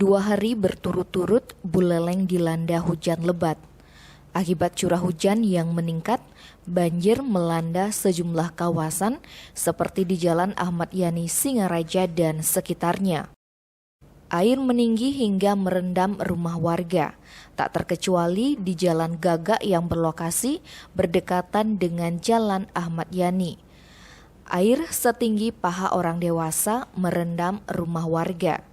2 hari berturut-turut Buleleng dilanda hujan lebat. Akibat curah hujan yang meningkat, banjir melanda sejumlah kawasan seperti di Jalan Ahmad Yani Singaraja dan sekitarnya. Air meninggi hingga merendam rumah warga, tak terkecuali di Jalan Gagak yang berlokasi berdekatan dengan Jalan Ahmad Yani. Air setinggi paha orang dewasa merendam rumah warga.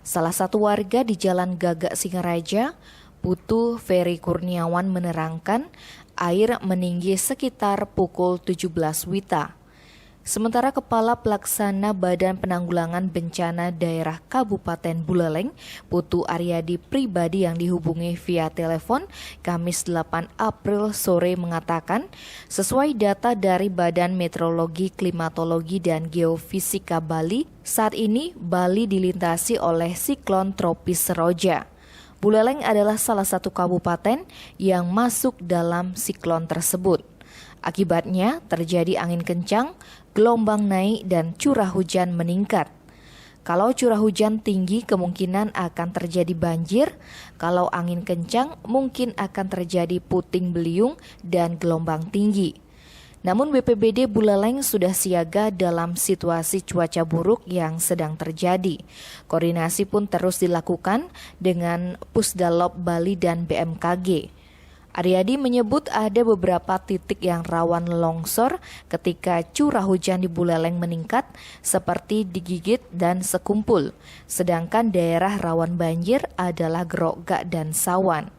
Salah satu warga di Jalan Gagak Singaraja, Putu Ferry Kurniawan menerangkan air meninggi sekitar pukul 17 WITA. Sementara Kepala Pelaksana Badan Penanggulangan Bencana Daerah Kabupaten Buleleng, Putu Aryadi pribadi yang dihubungi via telepon Kamis 8 April sore mengatakan, sesuai data dari Badan Meteorologi, Klimatologi, dan Geofisika Bali, saat ini Bali dilintasi oleh siklon tropis Seroja. Buleleng adalah salah satu kabupaten yang masuk dalam siklon tersebut. Akibatnya terjadi angin kencang, gelombang naik, dan curah hujan meningkat. Kalau curah hujan tinggi kemungkinan akan terjadi banjir, kalau angin kencang mungkin akan terjadi puting beliung dan gelombang tinggi. Namun BPBD Buleleng sudah siaga dalam situasi cuaca buruk yang sedang terjadi. Koordinasi pun terus dilakukan dengan Pusdalop Bali dan BMKG. Aryadi menyebut ada beberapa titik yang rawan longsor ketika curah hujan di Buleleng meningkat seperti di Gigit dan Sekumpul, sedangkan daerah rawan banjir adalah Grogak dan Sawan.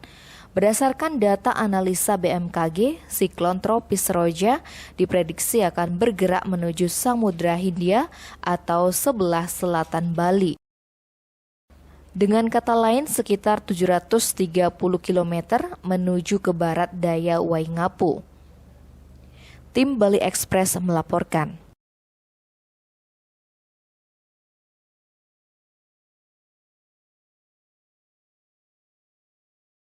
Berdasarkan data analisa BMKG, siklon tropis Seroja diprediksi akan bergerak menuju Samudra Hindia atau sebelah selatan Bali. Dengan kata lain sekitar 730 km menuju ke barat daya Waingapu. Tim Bali Express melaporkan.